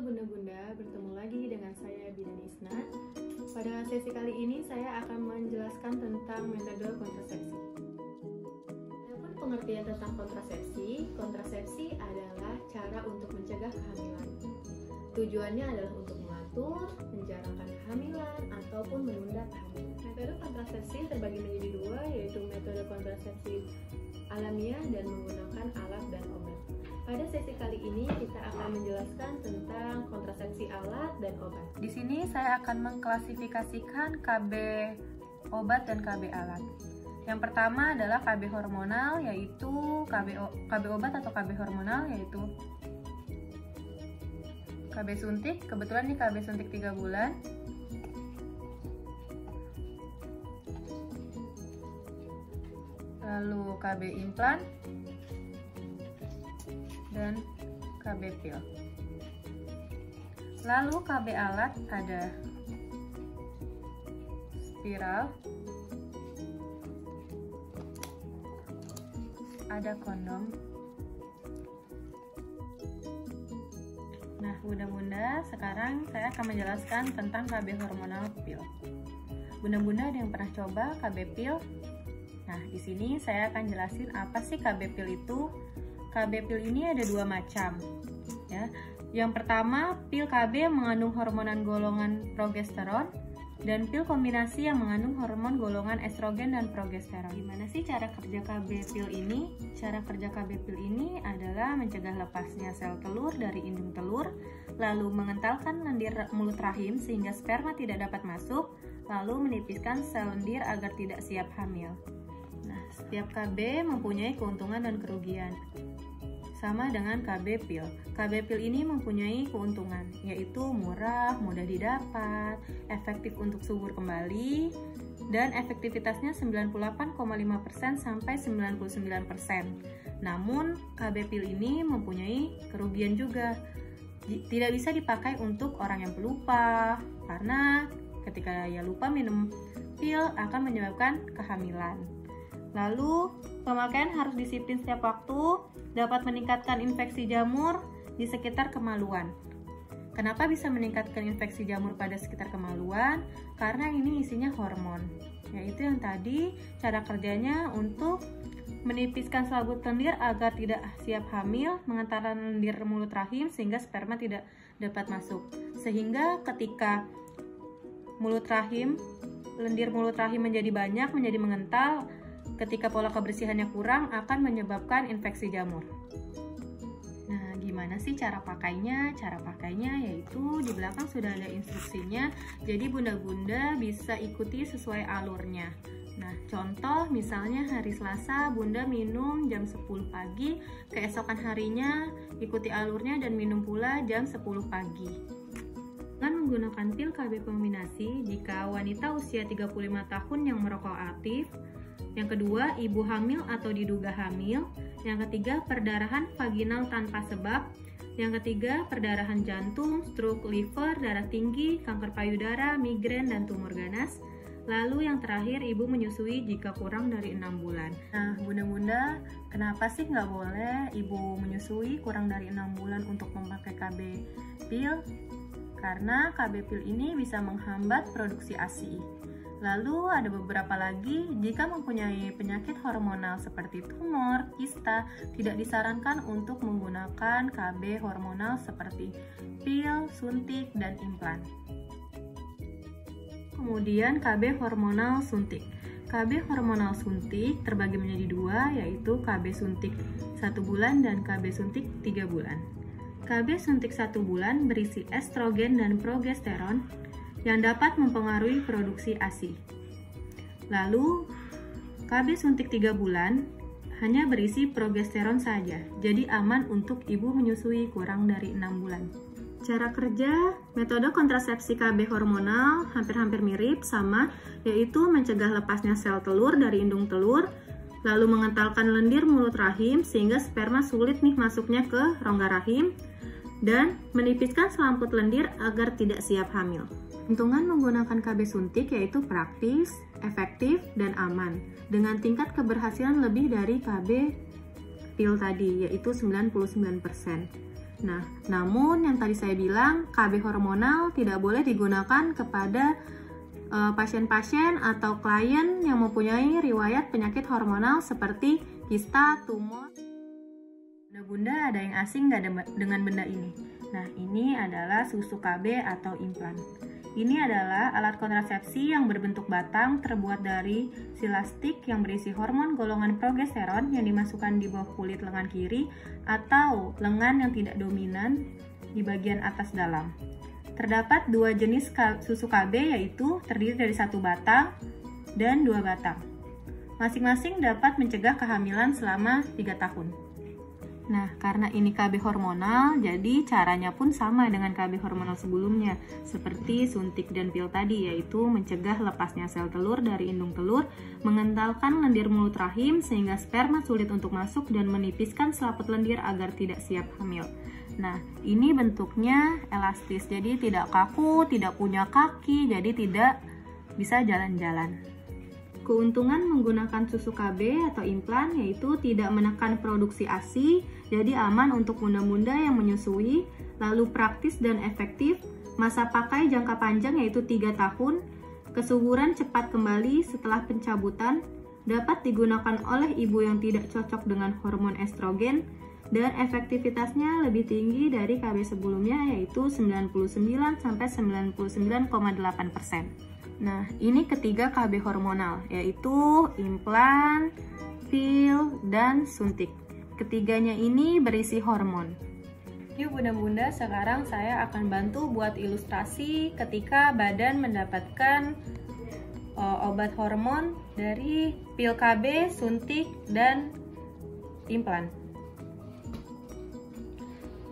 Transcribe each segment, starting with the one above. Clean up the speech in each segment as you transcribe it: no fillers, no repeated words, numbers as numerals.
Bunda-Bunda, bertemu lagi dengan saya Bidan Isna. Pada sesi kali ini saya akan menjelaskan tentang metode kontrasepsi. Adapun pengertian tentang kontrasepsi adalah cara untuk mencegah kehamilan. Tujuannya adalah untuk mengatur, menjarangkan kehamilan, ataupun menunda kehamilan. Metode kontrasepsi terbagi menjadi dua, yaitu metode kontrasepsi alamiah dan menggunakan alat dan obat. Pada sesi kali ini kita akan menjelaskan tentang kontrasepsi alat dan obat. Di sini saya akan mengklasifikasikan KB obat dan KB alat. Yang pertama adalah KB hormonal, yaitu KB obat atau KB hormonal, yaitu KB suntik. Kebetulan ini KB suntik 3 bulan. Lalu KB implan dan KB pil. Lalu KB alat ada spiral, ada kondom. Nah, bunda-bunda, sekarang saya akan menjelaskan tentang KB hormonal pil. Bunda-bunda ada yang pernah coba KB pil? Nah, di sini saya akan jelasin apa sih KB pil itu. KB pil ini ada dua macam, ya. Yang pertama, pil KB mengandung hormonan golongan progesteron dan pil kombinasi yang mengandung hormon golongan estrogen dan progesteron. Gimana sih cara kerja KB pil ini? Cara kerja KB pil ini adalah mencegah lepasnya sel telur dari indung telur, lalu mengentalkan lendir mulut rahim sehingga sperma tidak dapat masuk, lalu menipiskan sel lendir agar tidak siap hamil. Nah, setiap KB mempunyai keuntungan dan kerugian. Sama dengan KB pil. KB pil ini mempunyai keuntungan, yaitu murah, mudah didapat, efektif untuk subur kembali, dan efektivitasnya 98,5% sampai 99%. Namun, KB pil ini mempunyai kerugian juga. Tidak bisa dipakai untuk orang yang pelupa, karena ketika ia lupa minum pil akan menyebabkan kehamilan. Lalu, pemakaian harus disiplin setiap waktu, dapat meningkatkan infeksi jamur di sekitar kemaluan. Kenapa bisa meningkatkan infeksi jamur pada sekitar kemaluan? Karena ini isinya hormon, yaitu yang tadi cara kerjanya untuk menipiskan selaput lendir agar tidak siap hamil, mengantarkan lendir mulut rahim sehingga sperma tidak dapat masuk. Sehingga ketika lendir mulut rahim menjadi banyak, menjadi mengental, ketika pola kebersihannya kurang akan menyebabkan infeksi jamur. Nah, gimana sih cara pakainya? Cara pakainya yaitu di belakang sudah ada instruksinya, jadi bunda-bunda bisa ikuti sesuai alurnya. Nah, contoh misalnya hari Selasa bunda minum jam 10 pagi, keesokan harinya ikuti alurnya dan minum pula jam 10 pagi. Dengan menggunakan pil KB kombinasi jika wanita usia 35 tahun yang merokok aktif. Yang kedua, ibu hamil atau diduga hamil. Yang ketiga, perdarahan vaginal tanpa sebab. Yang ketiga, perdarahan jantung, stroke liver, darah tinggi, kanker payudara, migrain, dan tumor ganas. Lalu yang terakhir, ibu menyusui jika kurang dari 6 bulan. Nah, bunda-bunda, kenapa sih nggak boleh ibu menyusui kurang dari 6 bulan untuk memakai KB pil? Karena KB pil ini bisa menghambat produksi ASI. Lalu ada beberapa lagi, jika mempunyai penyakit hormonal seperti tumor, kista, tidak disarankan untuk menggunakan KB hormonal seperti pil, suntik, dan implan. Kemudian KB hormonal suntik. KB hormonal suntik terbagi menjadi dua, yaitu KB suntik 1 bulan dan KB suntik 3 bulan. KB suntik 1 bulan berisi estrogen dan progesteron yang dapat mempengaruhi produksi ASI. Lalu, KB suntik 3 bulan hanya berisi progesteron saja, jadi aman untuk ibu menyusui kurang dari 6 bulan. Cara kerja metode kontrasepsi KB hormonal hampir-hampir mirip sama, yaitu mencegah lepasnya sel telur dari indung telur, lalu mengentalkan lendir mulut rahim sehingga sperma sulit masuknya ke rongga rahim, dan menipiskan selaput lendir agar tidak siap hamil. Keuntungan menggunakan KB suntik yaitu praktis, efektif, dan aman, dengan tingkat keberhasilan lebih dari KB pil tadi, yaitu 99%. Nah, namun yang tadi saya bilang, KB hormonal tidak boleh digunakan kepada pasien-pasien atau klien yang mempunyai riwayat penyakit hormonal seperti kista, tumor. Bunda-bunda ada yang asing nggak dengan benda ini? Nah, ini adalah susu KB atau implan. Ini adalah alat kontrasepsi yang berbentuk batang terbuat dari silastik yang berisi hormon golongan progesteron yang dimasukkan di bawah kulit lengan kiri atau lengan yang tidak dominan di bagian atas dalam. Terdapat dua jenis susu KB, yaitu terdiri dari satu batang dan dua batang. Masing-masing dapat mencegah kehamilan selama 3 tahun. Nah, karena ini KB hormonal, jadi caranya pun sama dengan KB hormonal sebelumnya, seperti suntik dan pil tadi, yaitu mencegah lepasnya sel telur dari indung telur, mengentalkan lendir mulut rahim sehingga sperma sulit untuk masuk dan menipiskan selaput lendir agar tidak siap hamil. Nah, ini bentuknya elastis, jadi tidak kaku, tidak punya kaki, jadi tidak bisa jalan-jalan. Keuntungan menggunakan susu KB atau implan yaitu tidak menekan produksi ASI, jadi aman untuk bunda-bunda yang menyusui, lalu praktis dan efektif, masa pakai jangka panjang yaitu 3 tahun, kesuburan cepat kembali setelah pencabutan, dapat digunakan oleh ibu yang tidak cocok dengan hormon estrogen, dan efektivitasnya lebih tinggi dari KB sebelumnya yaitu 99,8%. Nah, ini ketiga KB hormonal, yaitu implan, pil, dan suntik. Ketiganya ini berisi hormon. Yuk bunda-bunda, sekarang saya akan bantu buat ilustrasi ketika badan mendapatkan obat hormon dari pil KB, suntik, dan implan.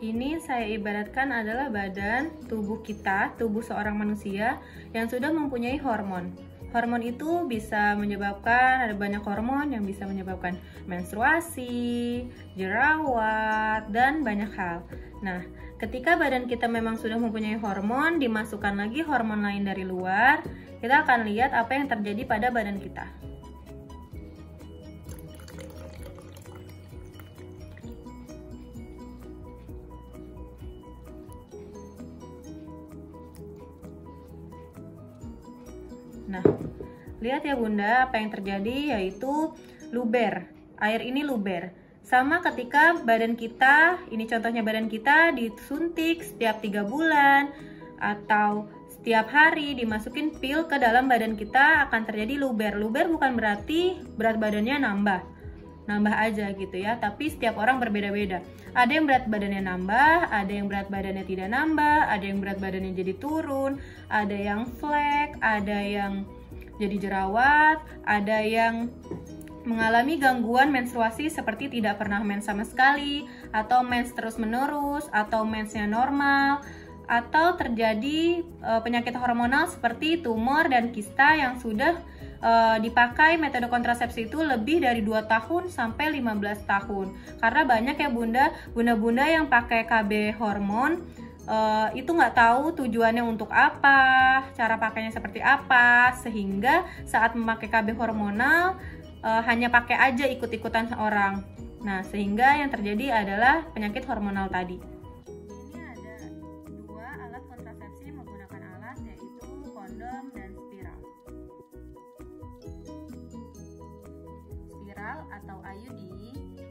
Ini saya ibaratkan adalah badan, tubuh kita, tubuh seorang manusia yang sudah mempunyai hormon. Hormon itu bisa menyebabkan, ada banyak hormon yang bisa menyebabkan menstruasi, jerawat, dan banyak hal. Nah, ketika badan kita memang sudah mempunyai hormon, dimasukkan lagi hormon lain dari luar, kita akan lihat apa yang terjadi pada badan kita. Nah, lihat ya bunda, apa yang terjadi yaitu luber. Air ini luber. Sama ketika badan kita, ini contohnya badan kita disuntik setiap 3 bulan atau setiap hari dimasukin pil ke dalam badan kita akan terjadi luber. Luber bukan berarti berat badannya nambah aja gitu ya, tapi setiap orang berbeda-beda. Ada yang berat badannya nambah, ada yang berat badannya tidak nambah, ada yang berat badannya jadi turun, ada yang flek, ada yang jadi jerawat, ada yang mengalami gangguan menstruasi seperti tidak pernah mens sama sekali, atau mens terus-menerus, atau mensnya normal, atau terjadi penyakit hormonal seperti tumor dan kista yang sudah dipakai metode kontrasepsi itu lebih dari 2 tahun sampai 15 tahun. Karena banyak ya bunda-bunda yang pakai KB hormon itu nggak tahu tujuannya untuk apa, cara pakainya seperti apa, sehingga saat memakai KB hormonal hanya pakai aja ikut-ikutan orang. Nah, sehingga yang terjadi adalah penyakit hormonal tadi. Ini ada 2 alat kontrasepsi menggunakan alat, yaitu kondom dan spiral. Spiral atau IUD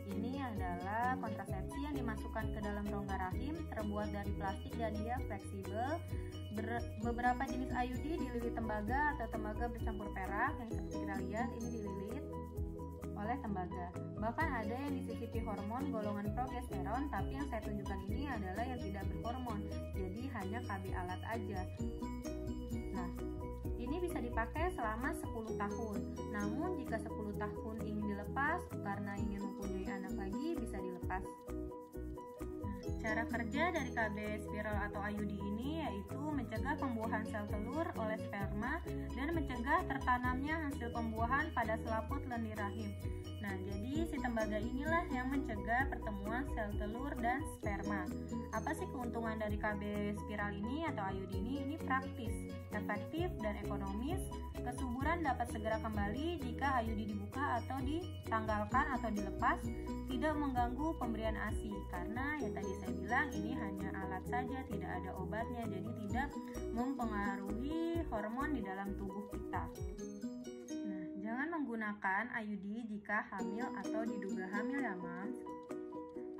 ini adalah kontrasepsi yang dimasukkan ke dalam rongga rahim, terbuat dari plastik dan dia fleksibel. Beberapa jenis IUD dililit tembaga atau tembaga bercampur perak, yang seperti kita lihat ini dililit oleh tembaga. Bahkan ada yang disisipi hormon golongan progesteron, tapi yang saya tunjukkan ini adalah yang tidak berhormon, jadi hanya KB alat aja. Nah, ini bisa dipakai selama 10 tahun. Namun jika 10 tahun ingin dilepas karena ingin mempunyai anak lagi, bisa dilepas. Cara kerja dari KB spiral atau IUD ini yaitu mencegah pembuahan sel telur oleh sperma dan mencegah tertanamnya hasil pembuahan pada selaput lendir rahim. Nah, jadi si tembaga inilah yang mencegah pertemuan sel telur dan sperma. Apa sih keuntungan dari KB spiral ini atau IUD ini? Ini praktis, efektif, dan ekonomis. Kesuburan dapat segera kembali jika IUD dibuka atau ditanggalkan atau dilepas, tidak mengganggu pemberian ASI karena yang tadi saya saya bilang ini hanya alat saja, tidak ada obatnya, jadi tidak mempengaruhi hormon di dalam tubuh kita. Nah, jangan menggunakan IUD jika hamil atau diduga hamil ya Mams.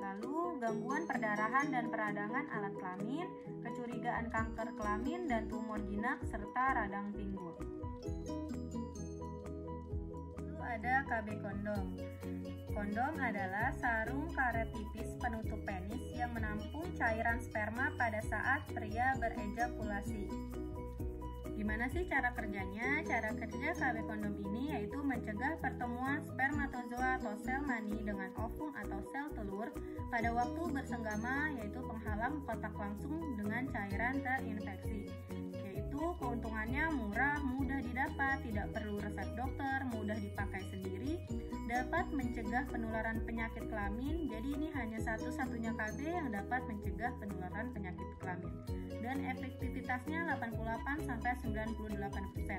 Lalu gangguan perdarahan dan peradangan alat kelamin, kecurigaan kanker kelamin dan tumor jinak serta radang pinggul. Lalu ada KB kondom. Kondom adalah sarung karet tipis penutup penis yang menampung cairan sperma pada saat pria berejakulasi. Gimana sih cara kerjanya? Cara kerja KB kondom ini yaitu mencegah pertemuan spermatozoa atau sel mani dengan ovum atau sel telur pada waktu bersenggama, yaitu penghalang kontak langsung dengan cairan terinfeksi. Yaitu keuntungannya murah, mudah didapat, tidak perlu resep dokter, mudah dipakai sendiri, dapat mencegah penularan penyakit kelamin. Jadi ini hanya satu-satunya KB yang dapat mencegah penularan penyakit kelamin. Dan efektivitasnya 88-98%.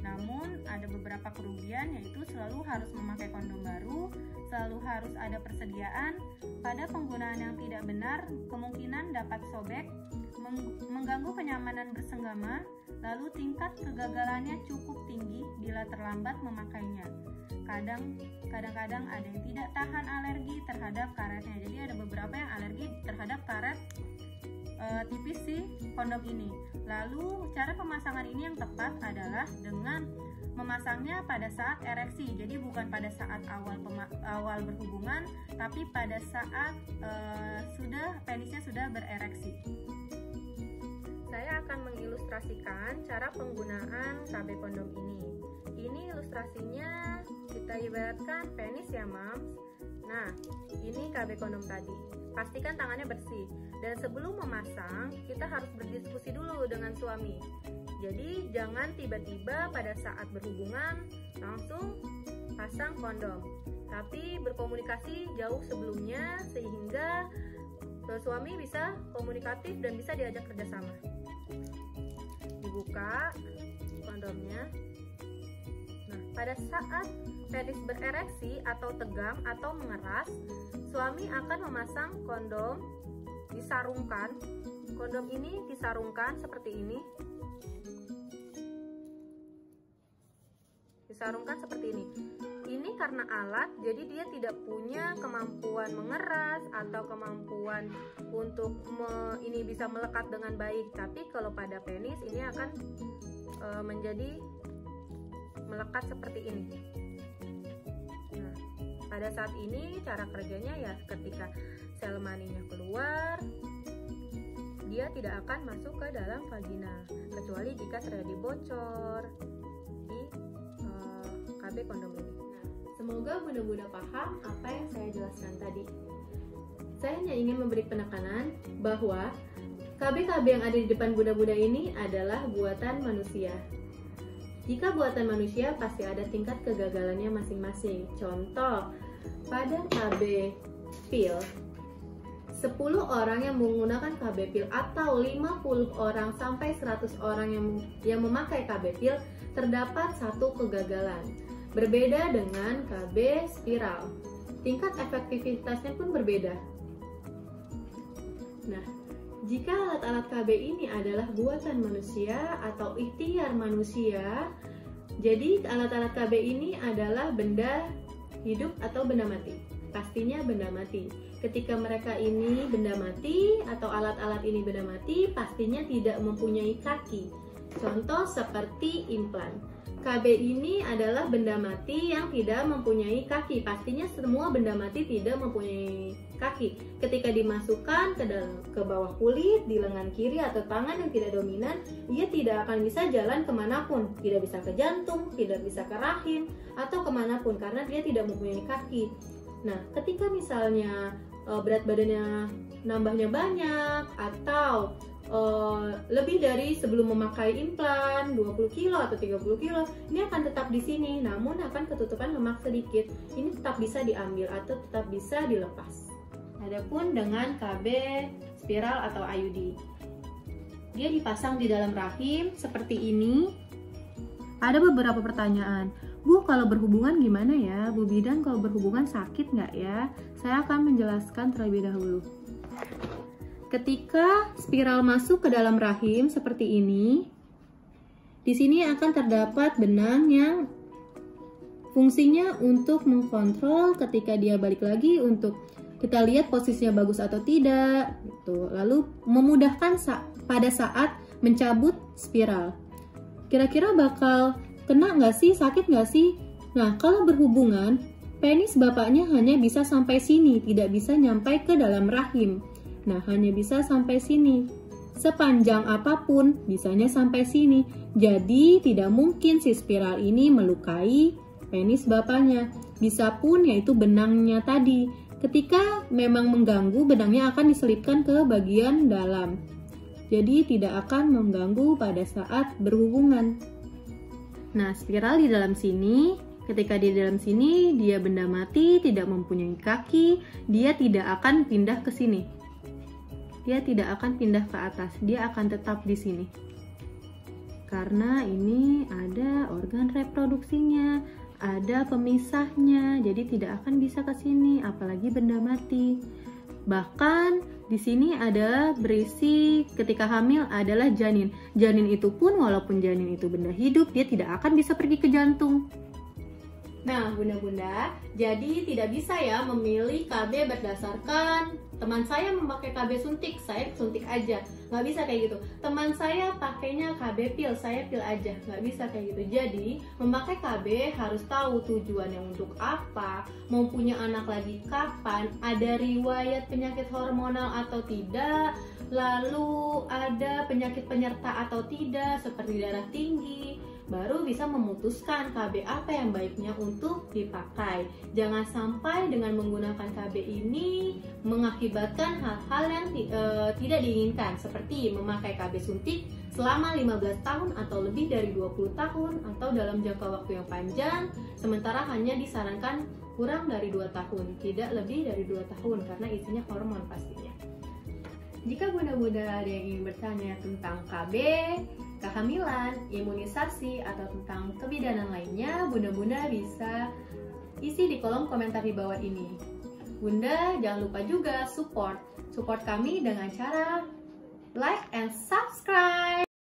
Namun ada beberapa kerugian, yaitu selalu harus memakai kondom baru, selalu harus ada persediaan, pada penggunaan yang tidak benar kemungkinan dapat sobek, mengganggu kenyamanan bersenggama, lalu tingkat kegagalannya cukup tinggi bila terlambat memakainya. Kadang-kadang ada yang tidak tahan alergi terhadap karetnya. Jadi ada beberapa yang alergi terhadap karet tipis si kondom ini. Lalu cara pemasangan ini yang tepat adalah dengan memasangnya pada saat ereksi. Jadi bukan pada saat awal berhubungan, tapi pada saat penisnya sudah berereksi. Saya akan mengilustrasikan cara penggunaan KB kondom ini. Ini ilustrasinya kita ibaratkan penis ya Mams. Nah, ini KB kondom tadi. Pastikan tangannya bersih. Dan sebelum memasang, kita harus berdiskusi dulu dengan suami. Jadi jangan tiba-tiba pada saat berhubungan langsung pasang kondom. Tapi berkomunikasi jauh sebelumnya sehingga suami bisa komunikatif dan bisa diajak kerjasama. Dibuka kondomnya. Nah, pada saat penis berereksi atau tegang atau mengeras, suami akan memasang kondom, disarungkan. Kondom ini disarungkan seperti ini. Disarungkan seperti ini. Ini karena alat, jadi dia tidak punya kemampuan mengeras atau kemampuan untuk ini bisa melekat dengan baik. Tapi kalau pada penis ini akan menjadi melekat seperti ini. Nah, pada saat ini cara kerjanya ya ketika sel maninya keluar, dia tidak akan masuk ke dalam vagina kecuali jika terjadi bocor di KB kondom ini. Semoga Bunda-Bunda paham apa yang saya jelaskan tadi. Saya hanya ingin memberi penekanan bahwa KB-KB yang ada di depan Bunda-Bunda ini adalah buatan manusia. Jika buatan manusia pasti ada tingkat kegagalannya masing-masing. Contoh, pada KB pil, 10 orang yang menggunakan KB pil atau 50 orang sampai 100 orang yang memakai KB pil, terdapat satu kegagalan. Berbeda dengan KB spiral. Tingkat efektivitasnya pun berbeda. Nah, jika alat-alat KB ini adalah buatan manusia atau ikhtiar manusia, jadi alat-alat KB ini adalah benda hidup atau benda mati. Pastinya benda mati. Ketika mereka ini benda mati atau alat-alat ini benda mati, pastinya tidak mempunyai kaki. Contoh seperti implan. KB ini adalah benda mati yang tidak mempunyai kaki. Pastinya semua benda mati tidak mempunyai kaki. Ketika dimasukkan ke bawah kulit, di lengan kiri atau tangan yang tidak dominan, ia tidak akan bisa jalan kemanapun. Tidak bisa ke jantung, tidak bisa ke rahim, atau kemanapun karena dia tidak mempunyai kaki. Nah, ketika misalnya berat badannya nambahnya banyak atau lebih dari sebelum memakai implan 20 kilo atau 30 kilo, ini akan tetap di sini, namun akan ketutupan lemak sedikit. Ini tetap bisa diambil atau tetap bisa dilepas. Adapun dengan KB spiral atau IUD, dia dipasang di dalam rahim seperti ini. Ada beberapa pertanyaan, Bu, kalau berhubungan gimana ya? Bu Bidan, kalau berhubungan sakit nggak ya? Saya akan menjelaskan terlebih dahulu. Ketika spiral masuk ke dalam rahim seperti ini, di sini akan terdapat benang yang fungsinya untuk mengkontrol ketika dia balik lagi untuk kita lihat posisinya bagus atau tidak, gitu. Lalu memudahkan pada saat mencabut spiral. Kira-kira bakal kena nggak sih? Sakit nggak sih? Nah, kalau berhubungan, penis bapaknya hanya bisa sampai sini, tidak bisa nyampai ke dalam rahim. Nah, hanya bisa sampai sini. Sepanjang apapun, bisanya sampai sini. Jadi, tidak mungkin si spiral ini melukai penis bapaknya. Bisa pun yaitu benangnya tadi. Ketika memang mengganggu, benangnya akan diselipkan ke bagian dalam. Jadi tidak akan mengganggu pada saat berhubungan. Nah, spiral di dalam sini, ketika di dalam sini dia benda mati, tidak mempunyai kaki, dia tidak akan pindah ke sini. Dia tidak akan pindah ke atas, dia akan tetap di sini. Karena ini ada organ reproduksinya, ada pemisahnya, jadi tidak akan bisa ke sini, apalagi benda mati. Bahkan di sini ada berisi ketika hamil adalah janin. Janin itu pun walaupun janin itu benda hidup, dia tidak akan bisa pergi ke jantung. Nah, bunda-bunda, jadi tidak bisa ya memilih KB berdasarkan teman saya memakai KB suntik, saya suntik aja. Nggak bisa kayak gitu. Teman saya pakainya KB pil, saya pil aja. Nggak bisa kayak gitu. Jadi, memakai KB harus tahu tujuannya untuk apa, mau punya anak lagi kapan, ada riwayat penyakit hormonal atau tidak, lalu ada penyakit penyerta atau tidak, seperti darah tinggi, baru bisa memutuskan KB apa yang baiknya untuk dipakai. Jangan sampai dengan menggunakan KB ini mengakibatkan hal-hal yang tidak diinginkan, seperti memakai KB suntik selama 15 tahun atau lebih dari 20 tahun atau dalam jangka waktu yang panjang, sementara hanya disarankan kurang dari 2 tahun, tidak lebih dari 2 tahun karena isinya hormon pastinya. Jika bunda-bunda ada yang ingin bertanya tentang KB, kehamilan, imunisasi, atau tentang kebidanan lainnya, bunda-bunda bisa isi di kolom komentar di bawah ini. Bunda jangan lupa juga support kami dengan cara like and subscribe.